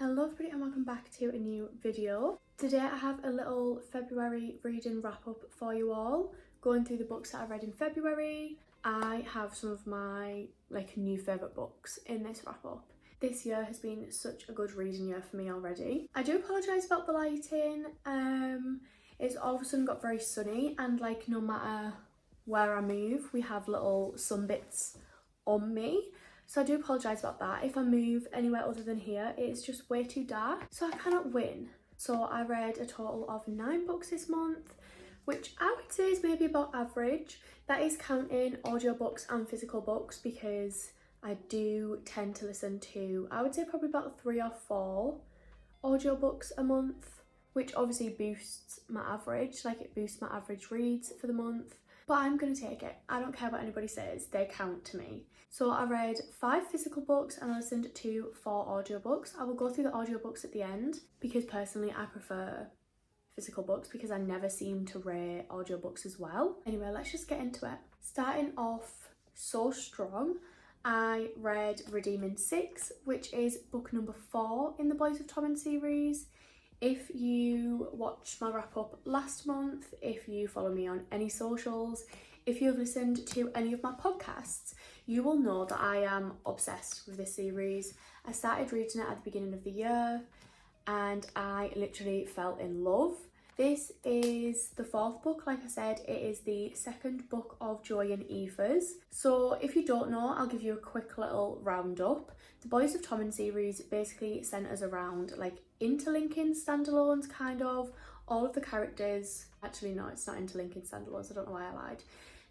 Hello everybody and welcome back to a new video. Today I have a little February reading wrap up for you all, going through the books that I read in February. I have some of my new favourite books in this wrap up. This year has been such a good reading year for me already. I do apologise about the lighting. It's all of a sudden got very sunny and no matter where I move we have little sun bits on me. So I do apologise about that. If I move anywhere other than here, it's just way too dark, so I cannot win. So I read a total of 9 books this month, which I would say is maybe about average. That is counting audiobooks and physical books, because I do tend to listen to, I would say probably about 3 or 4 audiobooks a month, which obviously boosts my average, it boosts my average reads for the month. But I'm gonna take it. I don't care what anybody says, they count to me. So I read 5 physical books and I listened to 4 audiobooks. I will go through the audiobooks at the end because personally I prefer physical books because I never seem to rate audiobooks as well. Anyway, let's just get into it. Starting off so strong, I read Redeeming 6, which is book number 4 in the Boys of Tommen series. If you watched my wrap up last month, if you follow me on any socials, if you have listened to any of my podcasts, you will know that I am obsessed with this series. I started reading it at the beginning of the year and I literally fell in love. This is the 4th book, like I said, it is the 2nd book of Joy and Aoife's. So if you don't know, I'll give you a quick little roundup. The Boys of Tommen series basically centres around interlinking standalones kind of. All of the characters, actually no, it's not interlinking standalones, I don't know why I lied.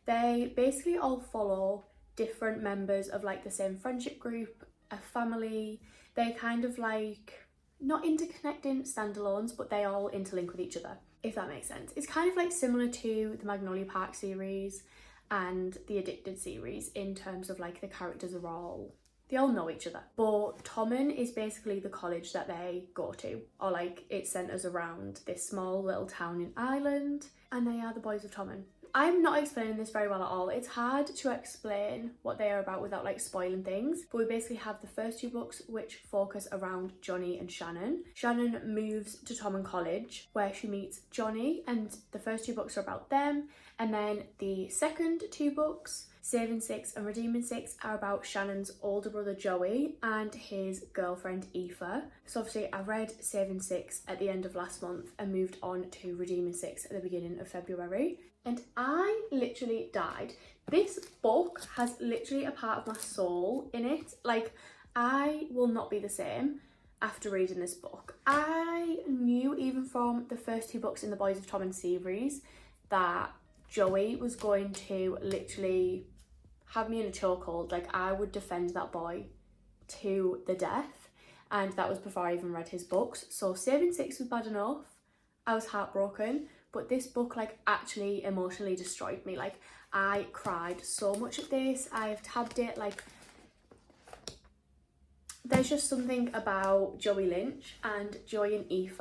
They basically all follow different members of the same friendship group, a family. They kind of not interconnecting standalones, but they all interlink with each other, if that makes sense. It's kind of similar to the Magnolia Park series and the Addicted series in terms of the characters are all, they all know each other. But Tommen is basically the college that they go to, or it centres around this small little town in Ireland, and they are the Boys of Tommen. I'm not explaining this very well at all. It's hard to explain what they are about without spoiling things, but we basically have the first 2 books which focus around Johnny and Shannon. Shannon moves to Tommen College where she meets Johnny, and the first 2 books are about them, and then the second 2 books, Sevene 6 and Redeeming 6, are about Shannon's older brother Joey and his girlfriend Aoife. So obviously I read Sevene 6 at the end of last month and moved on to Redeeming 6 at the beginning of February. And I literally died. This book has literally a part of my soul in it. I will not be the same after reading this book. I knew even from the first 2 books in the Boys of Tommen series that Joey was going to literally have me in a chokehold. I would defend that boy to the death, and that was before I even read his books. So Sevene 6 was bad enough. I was heartbroken. But this book actually emotionally destroyed me. I cried so much at this. I've tabbed it. There's just something about Joey Lynch and Joy and Aoife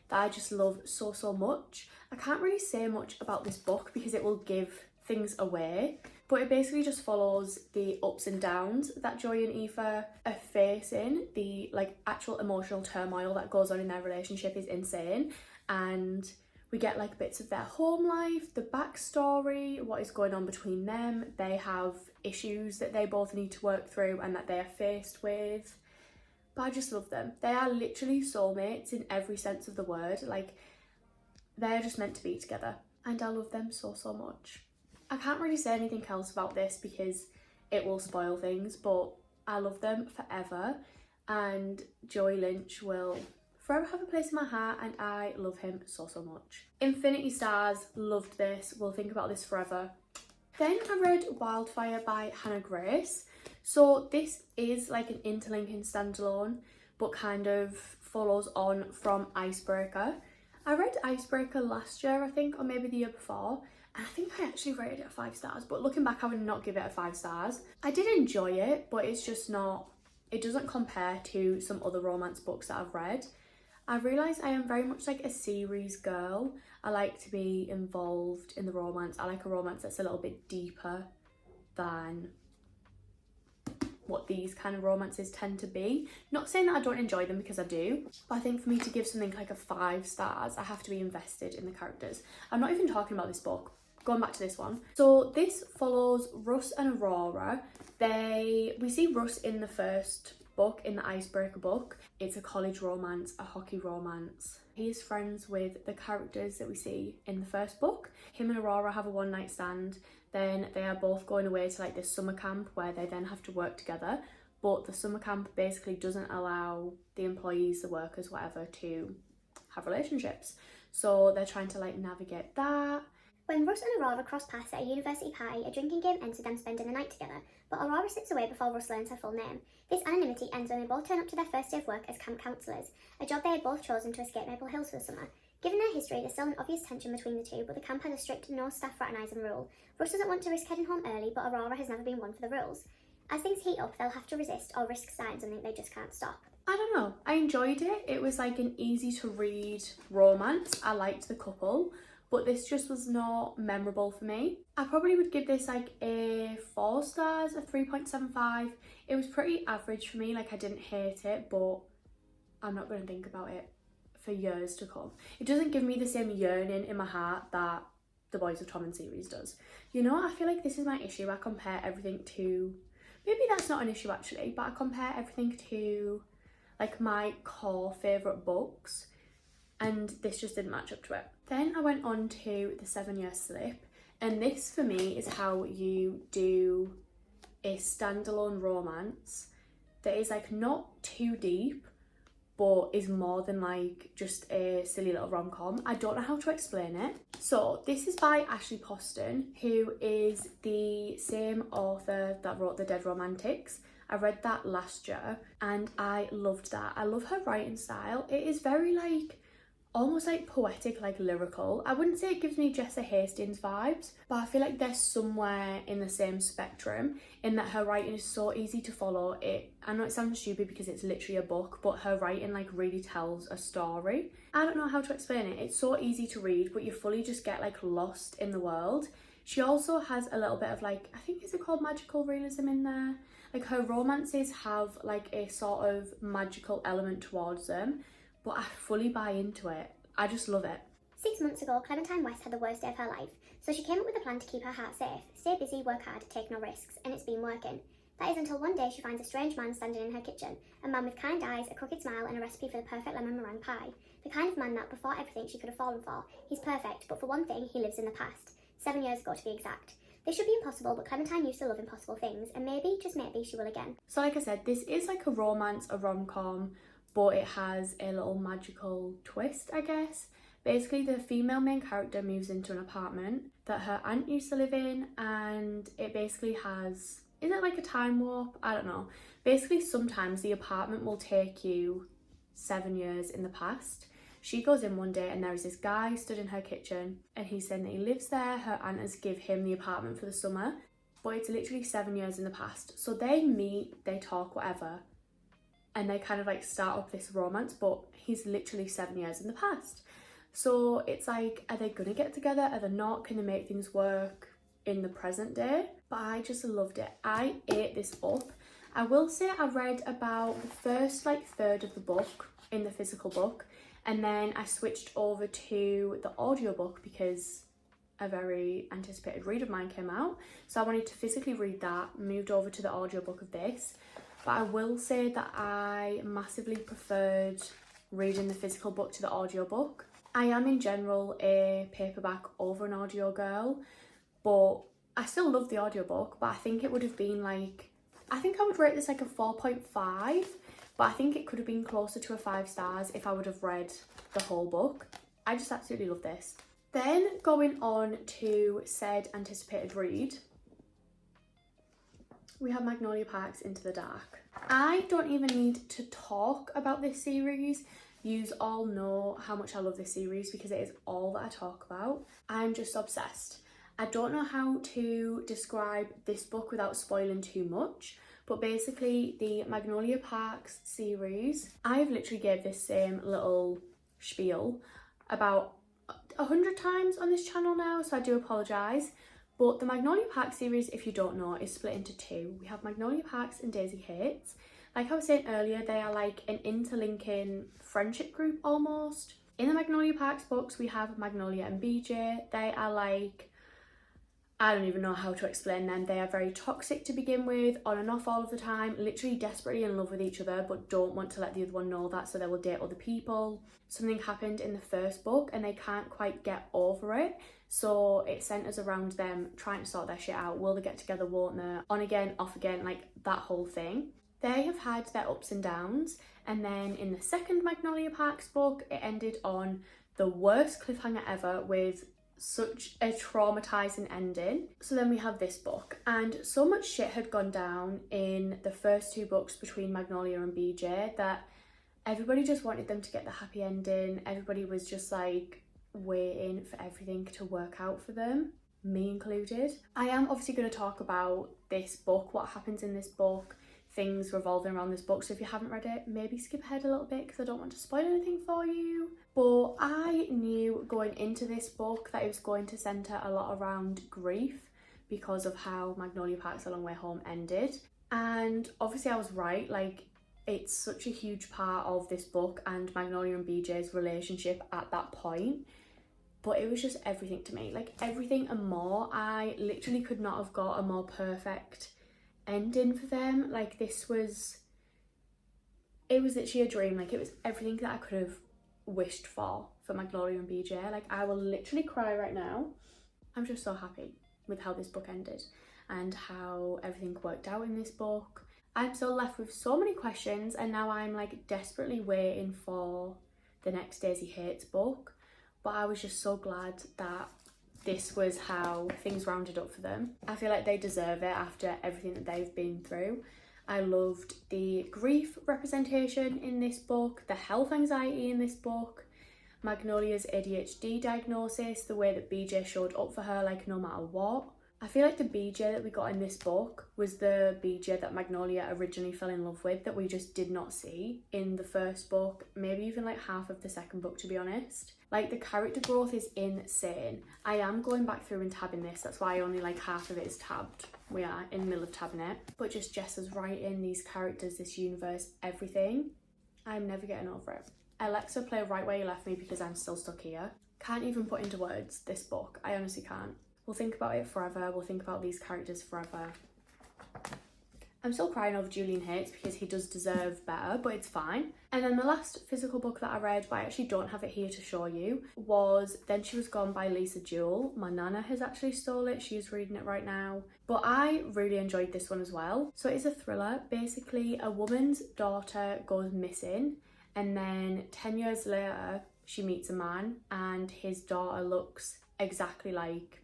that I just love so much. I can't really say much about this book because it will give things away, but it basically just follows the ups and downs that Joy and Aoife are facing. The actual emotional turmoil that goes on in their relationship is insane, and we get bits of their home life, the backstory, what is going on between them. They have issues that they both need to work through and that they are faced with. But I just love them. They are literally soulmates in every sense of the word. They're just meant to be together. And I love them so much. I can't really say anything else about this because it will spoil things, but I love them forever. And Joey Lynch will forever have a place in my heart, and I love him so much. Infinity Stars, loved this, will think about this forever. Then I read Wildfire by Hannah Grace. So this is an interlinking standalone, but kind of follows on from Icebreaker. I read Icebreaker last year, I think, or maybe the year before, and I think I actually rated it 5 stars, but looking back I would not give it a 5 stars. I did enjoy it, but it's just not, it doesn't compare to some other romance books that I've read. I realise I am very much a series girl. I like to be involved in the romance. I like a romance that's a little bit deeper than what these kind of romances tend to be. Not saying that I don't enjoy them, because I do, but I think for me to give something like a 5 stars, I have to be invested in the characters. I'm not even talking about this book. Going back to this one. So this follows Russ and Aurora. We see Russ in the first book, in the Icebreaker book. It's a college romance, a hockey romance. He is friends with the characters that we see in the first book. Him and Aurora have a one night stand. Then they are both going away to like this summer camp where they then have to work together. But the summer camp basically doesn't allow the employees, the workers, whatever, to have relationships. So they're trying to like navigate that. When Russ and Aurora cross paths at a university party, a drinking game ends with them spending the night together, but Aurora slips away before Russ learns her full name. This anonymity ends when they both turn up to their first day of work as camp counsellors, a job they had both chosen to escape Maple Hills for the summer. Given their history, there's still an obvious tension between the two, but the camp has a strict no staff fraternising rule. Russ doesn't want to risk heading home early, but Aurora has never been one for the rules. As things heat up, they'll have to resist or risk starting something they just can't stop. I don't know, I enjoyed it. It was like an easy to read romance. I liked the couple, but this just was not memorable for me. I probably would give this like a 4 stars, a 3.75. It was pretty average for me, like I didn't hate it, but I'm not going to think about it for years to come. It doesn't give me the same yearning in my heart that the Boys of Tom and series does. You know, I feel like this is my issue. I compare everything to, maybe that's not an issue actually, but I compare everything to like my core favourite books, and this just didn't match up to it. Then I went on to the 7-Year Slip, and this for me is how you do a standalone romance that is like not too deep, but is more than like just a silly little rom-com. I don't know how to explain it. So this is by Ashley Poston, who is the same author that wrote The Dead Romantics. I read that last year and I loved that. I love her writing style. It is very like almost like poetic, like lyrical. I wouldn't say it gives me Jessa Hastings vibes, but I feel like they're somewhere in the same spectrum, in that her writing is so easy to follow. I know it sounds stupid because it's literally a book, but her writing like really tells a story. I don't know how to explain it. It's so easy to read, but you fully just get like lost in the world. She also has a little bit of like, I think is it called magical realism in there? Like her romances have like a sort of magical element towards them, but I fully buy into it. I just love it. 6 months ago, Clementine West had the worst day of her life, so she came up with a plan to keep her heart safe, stay busy, work hard, take no risks, and it's been working. That is until one day she finds a strange man standing in her kitchen, a man with kind eyes, a crooked smile, and a recipe for the perfect lemon meringue pie. The kind of man that, before everything she could have fallen for, he's perfect, but for one thing, he lives in the past. 7 years ago to be exact. This should be impossible, but Clementine used to love impossible things, and maybe, just maybe, she will again. So like I said, this is like a romance, a rom-com, but it has a little magical twist, I guess. Basically, the female main character moves into an apartment that her aunt used to live in, and it basically has, is it like a time warp? I don't know. Basically, sometimes the apartment will take you 7 years in the past. She goes in one day and there is this guy stood in her kitchen and he's saying that he lives there. Her aunt has give him the apartment for the summer, but it's literally 7 years in the past. So they meet, they talk, whatever, and they kind of like start up this romance, but he's literally 7 years in the past. So it's like, are they gonna get together? Are they not? Can they make things work in the present day? But I just loved it. I ate this up. I will say I read about the first like third of the book in the physical book, and then I switched over to the audiobook because a very anticipated read of mine came out. So I wanted to physically read that, moved over to the audiobook of this. But I will say that I massively preferred reading the physical book to the audiobook. I am in general a paperback over an audio girl, but I still love the audiobook, but I think it would have been like, I think I would rate this like a 4.5, but I think it could have been closer to a 5 stars if I would have read the whole book. I just absolutely love this. Then going on to said anticipated read, we have Magnolia Park's Into the Dark. I don't even need to talk about this series. Yous all know how much I love this series because it is all that I talk about. I'm just obsessed. I don't know how to describe this book without spoiling too much, but basically the Magnolia Parks series, I've literally gave this same little spiel about 100 times on this channel now, so I do apologise. But the Magnolia Park series, if you don't know, is split into two. We have Magnolia Parks and Daisy Hates. Like I was saying earlier, they are like an interlinking friendship group almost. In the Magnolia Parks books, we have Magnolia and BJ. They are like, I don't even know how to explain them. They are very toxic to begin with, on and off all of the time, literally desperately in love with each other, but don't want to let the other one know that, so they will date other people. Something happened in the first book and they can't quite get over it, so it centres around them trying to sort their shit out. Will they get together, won't they? On again, off again, like that whole thing. They have had their ups and downs, and then in the second Magnolia Parks book, it ended on the worst cliffhanger ever with such a traumatizing ending. So then we have this book, and so much shit had gone down in the first two books between Magnolia and BJ that everybody just wanted them to get the happy ending. Everybody was just like waiting for everything to work out for them, me included. I am obviously going to talk about this book, what happens in this book, things revolving around this book, so if you haven't read it, maybe skip ahead a little bit because I don't want to spoil anything for you. But I knew going into this book that it was going to centre a lot around grief because of how Magnolia Parks A Long Way Home ended, and obviously I was right. Like, it's such a huge part of this book and Magnolia and BJ's relationship at that point, but it was just everything to me, like everything and more. I literally could not have got a more perfect ending for them. Like, it was literally a dream. Like, it was everything that I could have wished for Magnolia and BJ. Like, I will literally cry right now. I'm just so happy with how this book ended and how everything worked out in this book. I'm still left with so many questions, and now I'm like desperately waiting for the next Daisy Hates book, but I was just so glad that this was how things rounded up for them. I feel like they deserve it after everything that they've been through. I loved the grief representation in this book, the health anxiety in this book, Magnolia's ADHD diagnosis, the way that BJ showed up for her, like, no matter what. I feel like the BJ that we got in this book was the BJ that Magnolia originally fell in love with, that we just did not see in the first book, maybe even like half of the second book, to be honest. Like, the character growth is insane. I am going back through and tabbing this, that's why only like half of it is tabbed. We are in the middle of tabbing it. But just Jess's writing, these characters, this universe, everything, I'm never getting over it. Alexa, play Right Where You Left Me because I'm still stuck here. Can't even put into words this book, I honestly can't. We'll think about it forever, we'll think about these characters forever. I'm still crying over Julian Hates because he does deserve better, but it's fine. And then the last physical book that I read, but I actually don't have it here to show you, was Then She Was Gone by Lisa Jewell. My nana has actually stole it, she's reading it right now. But I really enjoyed this one as well. So it is a thriller. Basically, a woman's daughter goes missing, and then 10 years later, she meets a man, and his daughter looks exactly like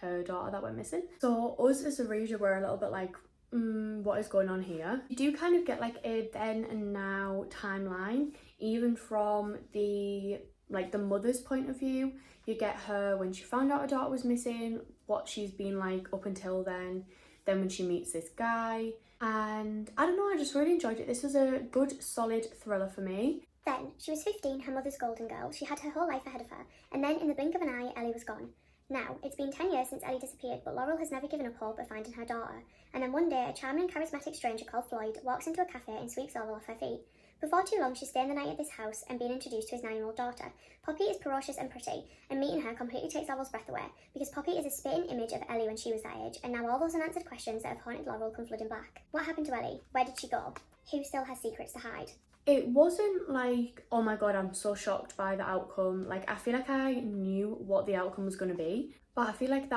her daughter that went missing. So us as a reader were a little bit like, what is going on here? You do kind of get like a then and now timeline, even from the mother's point of view. You get her when she found out her daughter was missing, what she's been like up until then when she meets this guy, and I don't know, I just really enjoyed it. This was a good solid thriller for me. Then, she was 15, her mother's golden girl. She had her whole life ahead of her, and then in the blink of an eye, Ellie was gone. Now, it's been 10 years since Ellie disappeared, but Laurel has never given up hope of finding her daughter. And then one day, a charming and charismatic stranger called Floyd walks into a cafe and sweeps Laurel off her feet. Before too long, she's staying the night at this house and being introduced to his 9-year-old daughter. Poppy is ferocious and pretty, and meeting her completely takes Laurel's breath away, because Poppy is a spitting image of Ellie when she was that age, and now all those unanswered questions that have haunted Laurel come flooding back. What happened to Ellie? Where did she go? Who still has secrets to hide? It wasn't like, oh my god, I'm so shocked by the outcome. Like, I feel like I knew what the outcome was going to be, but I feel like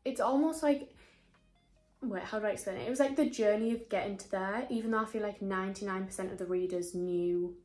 it's almost like, wait, how do I explain it? It was like the journey of getting to there, even though I feel like 99% of the readers knew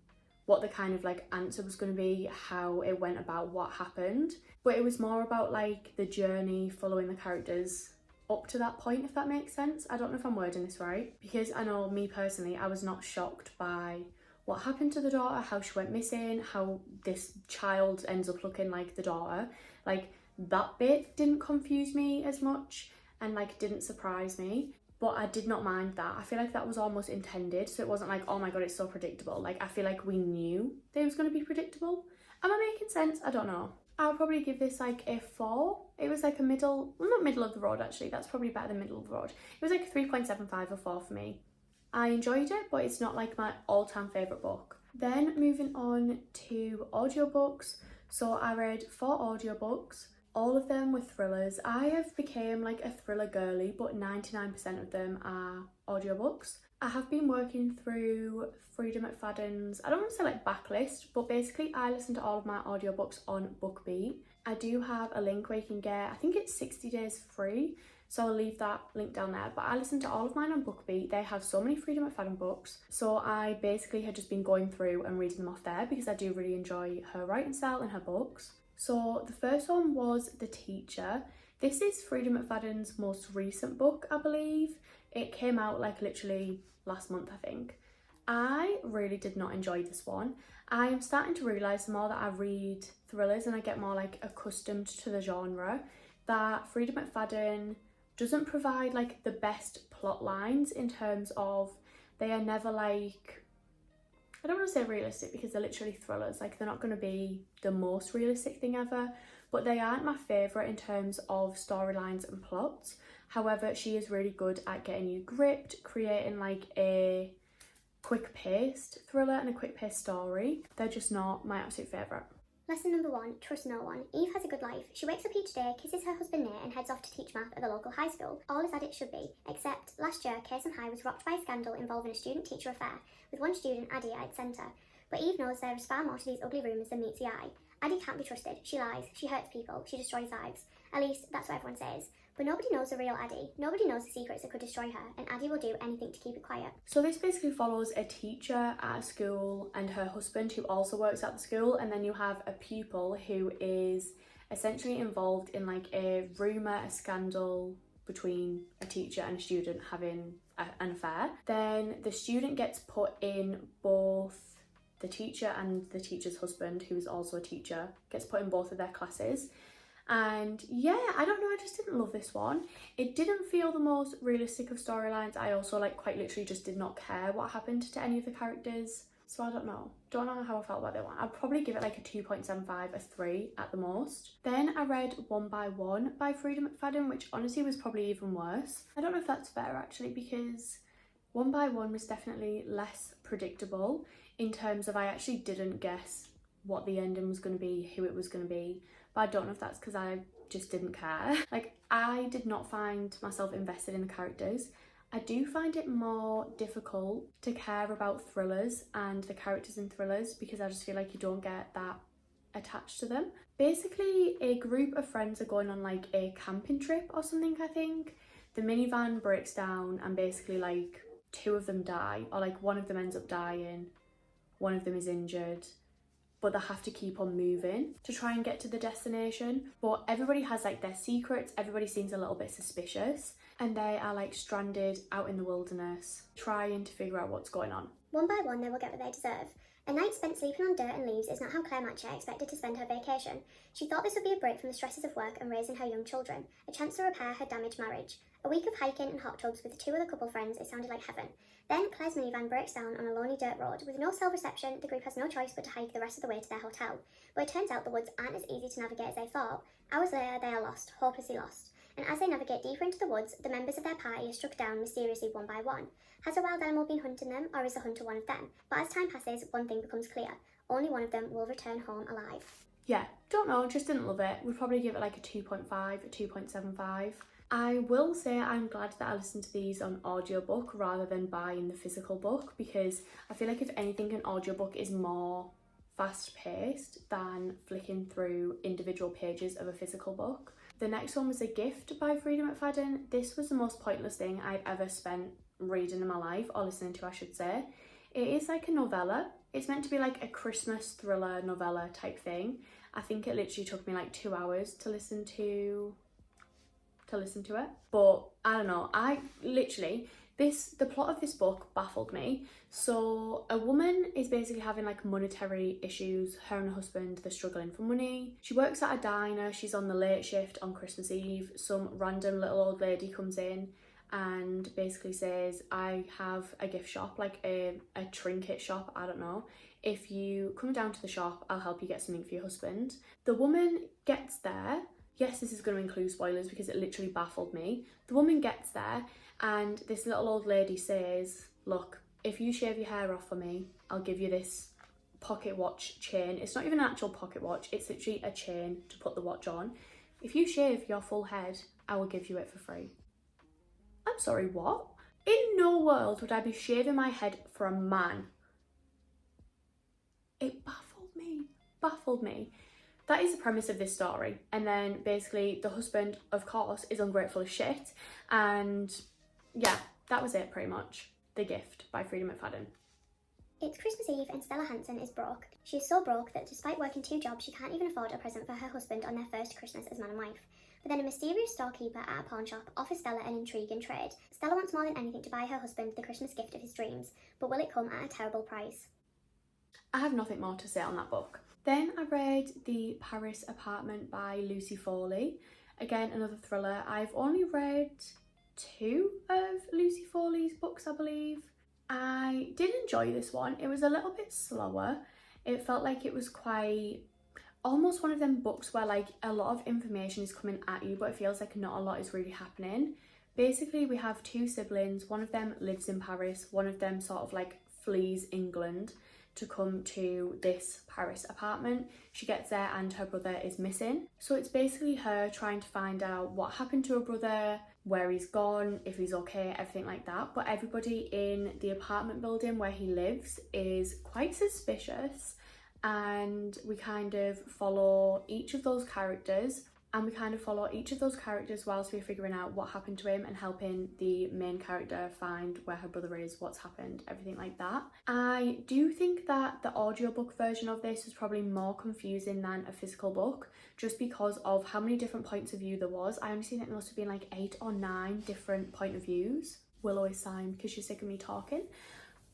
what the kind of like answer was going to be, how it went about, what happened. But it was more about like the journey, following the characters up to that point, if that makes sense. I don't know if I'm wording this right, because I know me personally, I was not shocked by what happened to the daughter, how she went missing, how this child ends up looking like the daughter. Like, that bit didn't confuse me as much and like didn't surprise me, but I did not mind that. I feel like that was almost intended, so it wasn't like, oh my god, it's so predictable. Like, I feel like we knew they was going to be predictable. Am I making sense? I don't know. I'll probably give this like a 4. It was like a middle, well not middle of the road actually, that's probably better than middle of the road. It was like a 3.75 or 4 for me. I enjoyed it, but it's not like my all-time favourite book. Then moving on to audiobooks. So I read 4 audiobooks. All of them were thrillers. I have become like a thriller girly, but 99% of them are audiobooks. I have been working through Freedom McFadden's, I don't want to say like backlist, but basically I listen to all of my audiobooks on BookBeat. I do have a link where you can get, I think it's 60 days free, so I'll leave that link down there. But I listen to all of mine on BookBeat. They have so many Freedom McFadden books, so I basically had just been going through and reading them off there because I do really enjoy her writing style and her books. So the first one was The Teacher. This is Freedom McFadden's most recent book, I believe. It came out like literally last month, I think. I really did not enjoy this one. I am starting to realise the more that I read thrillers and I get more like accustomed to the genre, that Freedom McFadden doesn't provide like the best plot lines in terms of they are never like, I don't want to say realistic because they're literally thrillers, like they're not going to be the most realistic thing ever, but they aren't my favourite in terms of storylines and plots. However, she is really good at getting you gripped, creating like a quick-paced thriller and a quick-paced story. They're just not my absolute favourite. Lesson number 1, trust no one. Eve has a good life. She wakes up each day, kisses her husband Nate and heads off to teach math at the local high school. All is as it should be, except last year Kearson High was rocked by a scandal involving a student-teacher affair, with one student, Addie, at its centre. But Eve knows there is far more to these ugly rumours than meets the eye. Addie can't be trusted. She lies, she hurts people, she destroys lives. At least, that's what everyone says. But nobody knows the real Addie. Nobody knows the secrets that could destroy her, and Addie will do anything to keep it quiet. So this basically follows a teacher at a school and her husband who also works at the school, and then you have a pupil who is essentially involved in like a rumour, a scandal between a teacher and a student having an affair. Then the student gets put in both the teacher and the teacher's husband, who is also a teacher, gets put in both of their classes. And yeah, I don't know, I just didn't love this one. It didn't feel the most realistic of storylines. I also like quite literally just did not care what happened to any of the characters. So I don't know how I felt about that one. I'd probably give it like a 2.75, a 3 at the most. Then I read One by One by Freedom McFadden, which honestly was probably even worse. I don't know if that's fair actually, because One by One was definitely less predictable in terms of I actually didn't guess what the ending was going to be, who it was going to be. But I don't know if that's because I just didn't care. Like, I did not find myself invested in the characters. I do find it more difficult to care about thrillers and the characters in thrillers because I just feel like you don't get that attached to them. Basically, a group of friends are going on like a camping trip or something, I think. The minivan breaks down and basically like 2 of them die, or like one of them ends up dying, one of them is injured, but they have to keep on moving to try and get to the destination. But everybody has like their secrets, everybody seems a little bit suspicious, and they are like stranded out in the wilderness trying to figure out what's going on. One by one, they will get what they deserve. A night spent sleeping on dirt and leaves is not how Claire Matchett expected to spend her vacation. She thought this would be a break from the stresses of work and raising her young children, a chance to repair her damaged marriage. A week of hiking and hot tubs with 2 other couple friends, it sounded like heaven. Then Claire's minivan breaks down on a lonely dirt road. With no cell reception, the group has no choice but to hike the rest of the way to their hotel. But it turns out the woods aren't as easy to navigate as they thought. Hours later, they are lost, hopelessly lost. And as they navigate deeper into the woods, the members of their party are struck down mysteriously one by one. Has a wild animal been hunting them, or is the hunter one of them? But as time passes, one thing becomes clear. Only one of them will return home alive. Yeah, don't know, just didn't love it. We'd probably give it like a 2.5, a 2.75. I will say I'm glad that I listened to these on audiobook rather than buying the physical book, because I feel like if anything, an audiobook is more fast-paced than flicking through individual pages of a physical book. The next one was A Gift by Freedom McFadden. This was the most pointless thing I've ever spent reading in my life, or listening to I should say. It is like a novella. It's meant to be like a Christmas thriller novella type thing. I think it literally took me like 2 hours to listen to it, but I don't know, the plot of this book baffled me. So a woman is basically having like monetary issues. Her and her husband, they're struggling for money. She works at a diner, she's on the late shift on Christmas Eve. Some random little old lady comes in and basically says, I have a gift shop, like a trinket shop, I don't know, if you come down to the shop, I'll help you get something for your husband. The woman gets there. Yes, this is going to include spoilers because it literally baffled me. The woman gets there and this little old lady says, look, if you shave your hair off for me, I'll give you this pocket watch chain. It's not even an actual pocket watch, it's literally a chain to put the watch on. If you shave your full head, I will give you it for free. I'm sorry, what? In no world would I be shaving my head for a man. It baffled me. That is the premise of this story. And then basically the husband, of course, is ungrateful as shit. And yeah, that was it pretty much. The Gift by Frida McFadden. It's Christmas Eve and Stella Hansen is broke. She is so broke that despite working 2 jobs, she can't even afford a present for her husband on their first Christmas as man and wife. But then a mysterious storekeeper at a pawn shop offers Stella an intriguing trade. Stella wants more than anything to buy her husband the Christmas gift of his dreams, but will it come at a terrible price? I have nothing more to say on that book. Then I read The Paris Apartment by Lucy Foley. Again, another thriller. I've only read 2 of Lucy Foley's books, I believe. I did enjoy this one. It was a little bit slower. It felt like it was quite almost one of them books where like a lot of information is coming at you, but it feels like not a lot is really happening. Basically, we have 2 siblings. One of them lives in Paris. One of them sort of like flees England to come to this Paris apartment. She gets there and her brother is missing. So it's basically her trying to find out what happened to her brother, where he's gone, if he's okay, everything like that. But everybody in the apartment building where he lives is quite suspicious, and we kind of follow each of those characters whilst we're figuring out what happened to him and helping the main character find where her brother is, what's happened, everything like that. I do think that the audiobook version of this was probably more confusing than a physical book, just because of how many different points of view there was. I honestly think there must have been like 8 or 9 different point of views. Willow is sighing because she's sick of me talking.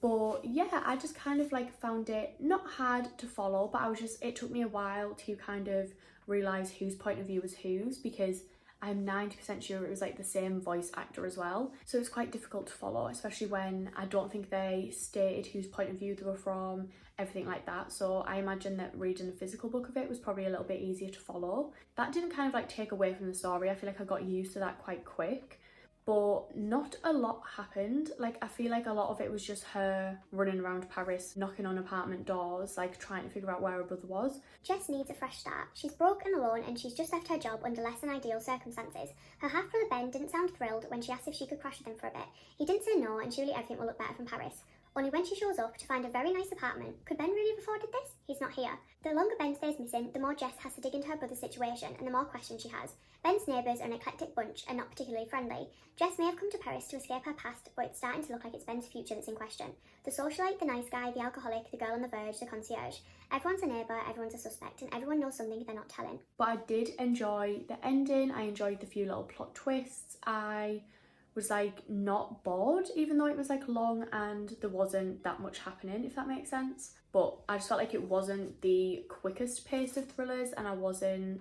But yeah, I just kind of like found it not hard to follow, but it took me a while to kind of realise whose point of view was whose, because I'm 90% sure it was like the same voice actor as well. So it's quite difficult to follow, especially when I don't think they stated whose point of view they were from, everything like that. So I imagine that reading the physical book of it was probably a little bit easier to follow. That didn't kind of like take away from the story. I feel like I got used to that quite quick. But not a lot happened. Like, I feel like a lot of it was just her running around Paris, knocking on apartment doors, like trying to figure out where her brother was. Jess needs a fresh start. She's broke and alone and she's just left her job under less than ideal circumstances. Her half-brother Ben didn't sound thrilled when she asked if she could crash with him for a bit. He didn't say no and surely everything will look better from Paris. Only when she shows up to find a very nice apartment, could Ben really have afforded this? He's not here. The longer Ben stays missing, the more Jess has to dig into her brother's situation and the more questions she has. Ben's neighbours are an eclectic bunch and not particularly friendly. Jess may have come to Paris to escape her past, but it's starting to look like it's Ben's future that's in question. The socialite, the nice guy, the alcoholic, the girl on the verge, the concierge. Everyone's a neighbour, everyone's a suspect, and everyone knows something they're not telling. But I did enjoy the ending. I enjoyed the few little plot twists. I was like not bored, even though it was like long and there wasn't that much happening, if that makes sense. But I just felt like it wasn't the quickest pace of thrillers, and I wasn't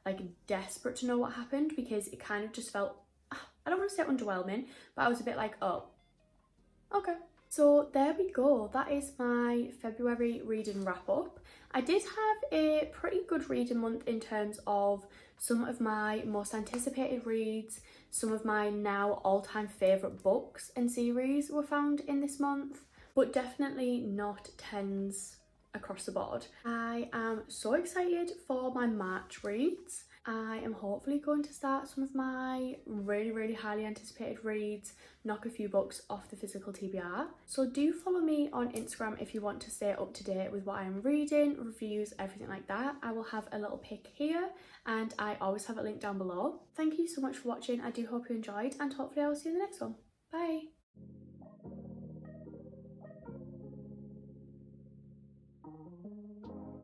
like desperate to know what happened, because it kind of just felt, I don't want to say underwhelming, but I was a bit like, oh, okay. So there we go. That is my February reading wrap up. I did have a pretty good reading month in terms of some of my most anticipated reads. Some of my now all-time favourite books and series were found in this month, but definitely not 10s across the board. I am so excited for my March reads. I am hopefully going to start some of my really highly anticipated reads, knock a few books off the physical TBR. So do follow me on Instagram if you want to stay up to date with what I'm reading, reviews, everything like that. I will have a little pic here and I always have it linked down below. Thank you so much for watching. I do hope you enjoyed, and hopefully I will see you in the next one. Bye!